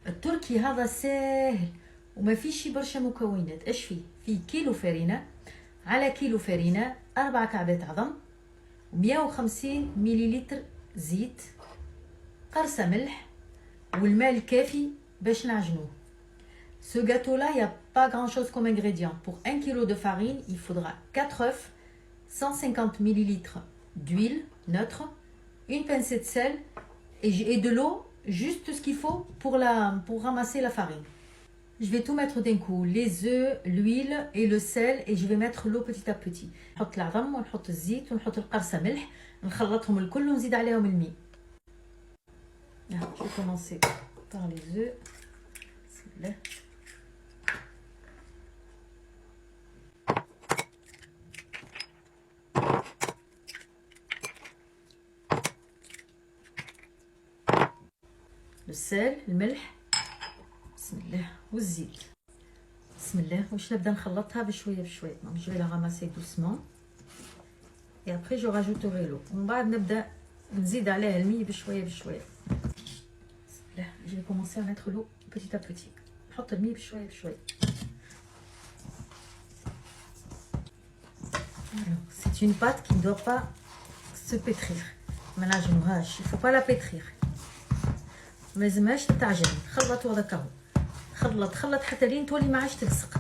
التركي هذا ساهل وما فيش برشا مكونات. ايش فيه كيلو فرينة، على كيلو فرينة 4 كعبات عظم، 150 مليلتر زيت، قرصة ملح، والماء الكافي باش نعجنوه. Ce gâteau-là, il n'y a pas grand-chose comme ingrédient. Pour 1 kg de farine, il faudra 4 œufs, 150 ml d'huile neutre, une pincée de sel et de l'eau, juste ce qu'il faut pour ramasser la farine. Je vais tout mettre d'un coup, les œufs, l'huile et le sel, et je vais mettre l'eau petit à petit. نحط العظم ونحط الزيت ونحط القرصة ملح، نخلطهم الكل ونزيد عليهم الماء. Je vais commencer par les œufs. بسم الله. le sel, الملح، بسم الله، والزيت. بسم الله. واش نبدا نخلطها بشويه بشويه. je vais la ramasser doucement et après je rajouterai l'eau. ومن بعد نبدا نزيد عليها الماء بشويه بشويه. بسم الله. je vais commencer à mettre l'eau petit à petit. نحط الماء بشويه بشويه. Alors, c'est une pâte qui ne doit pas se pétrir. ما نعجنوهاش. il faut pas la pétrir. ما لازمهاش تتعجن. خلطوا هذاك اهو. خلط حتى لين تولي ما عادش تلصق.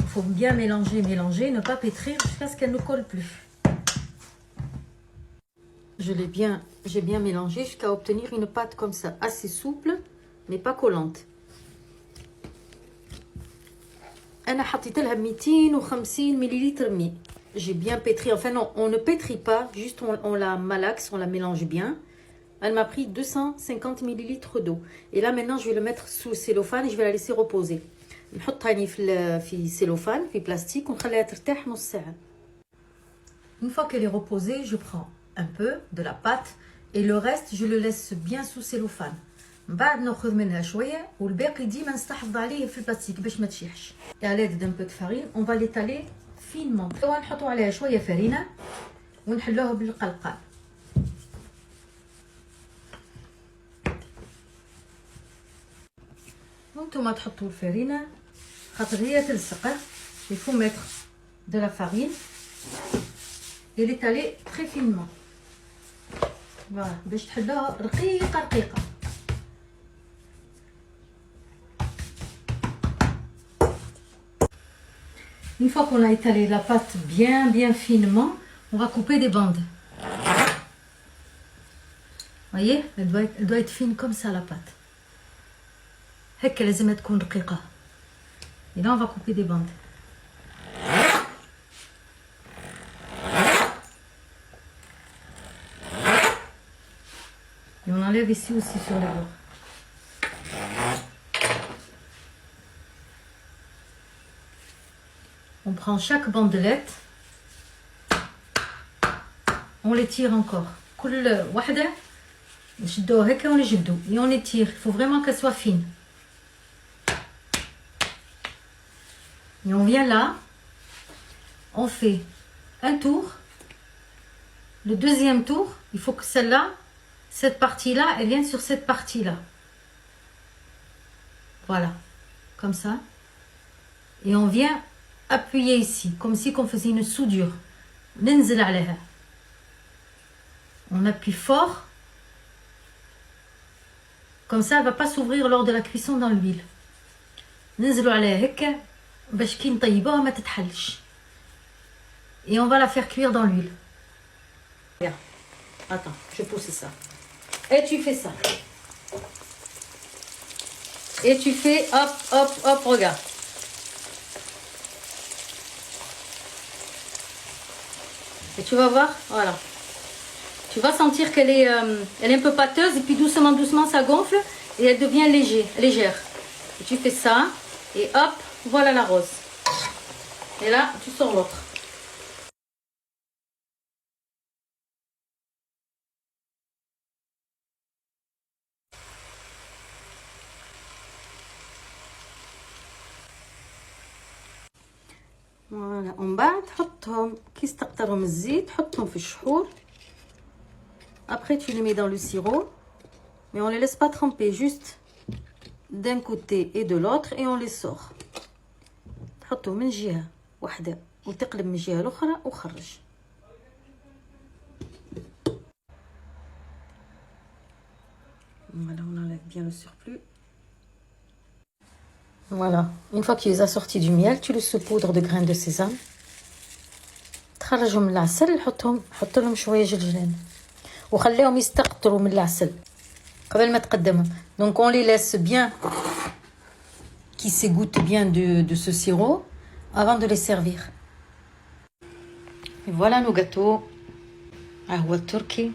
Il faut bien mélanger, ne pas pétrir jusqu'à ce qu'elle ne colle plus. J'ai bien mélangé jusqu'à obtenir une pâte comme ça, assez souple mais pas collante. أنا حطيت لها 250 مليلتر ماء. J'ai bien pétri. Enfin non, on ne pétrit pas, juste on la malaxe, on la mélange bien. Elle m'a pris 250 ml d'eau. Et là, maintenant, je vais le mettre sous cellophane et je vais la laisser reposer. نحطها في cellophane, في plastique, ونخليها ترتاح نص ساعة. Une fois qu'elle est reposée, je prends un peu de la pâte et le reste, je le laisse bien sous cellophane. من بعد ناخذ منها شوية والباقي ديما نستحفظ عليه في البلاستيك باش ما تشيحش. Et à l'aide d'un peu de farine, on va l'étaler finement. توا نحطوا عليها شوية فرينة ونحلوها بالقلقال. وانتم تحطوا الفرينه خاطر هي تلصق. il faut mettre de la farine et l'étaler très finement. voilà باش تحلوها رقيقه رقيقه. une fois qu'on a étalé la pâte bien finement, on va couper des bandes. voyez, elle doit être fine comme ça la pâte. هكا لازم تكون رقيقة. Et là on va couper des bandes. Et on enlève ici aussi sur les bords. On prend chaque bandelette. On les tire encore. كل واحدة نشدوها هكا ونجبدو. Et on les tire. Il faut vraiment qu'elle soit fine. Et on vient là, on fait un tour. Le deuxième tour, il faut que celle-là, cette partie-là, elle vienne sur cette partie-là. Voilà, comme ça. Et on vient appuyer ici, comme si on faisait une soudure. On appuie fort. Comme ça, elle ne va pas s'ouvrir lors de la cuisson dans l'huile. ننزلوا عليها هكا باش كي نطيبوها ما تتحلش. Et on va la faire cuire dans l'huile. Regarde. Attends, je pousse ça. Et tu fais ça. Et tu fais hop, hop, hop, regarde. Et tu vas voir, voilà. Tu vas sentir qu'elle est, elle est un peu pâteuse et puis doucement ça gonfle et elle devient légère. Et tu fais ça et hop, voilà la rose. Et là, tu sors l'autre. فوالا ومن بعد تحطهم كي استقطرهم الزيت تحطهم في الشحور. Après tu les mets dans le sirop mais on les laisse pas tremper, juste d'un côté et de l'autre et on les sort. تحطوا من جهة واحدة وتقلب من الجهة الأخرى وخرج. Voilà, on enlève bien le surplus. Voilà, une fois que tu les as sortis du miel, tu le saupoudres de graines de sésame. تخرجهم من العسل، حط لهم شوية جلجلان وخليهم يستقطروا من العسل قبل ما تقدمهم. Donc on les laisse bien qui s'égouttent bien de ce sirop avant de les servir. Et voilà nos gâteaux. قهوة تركي.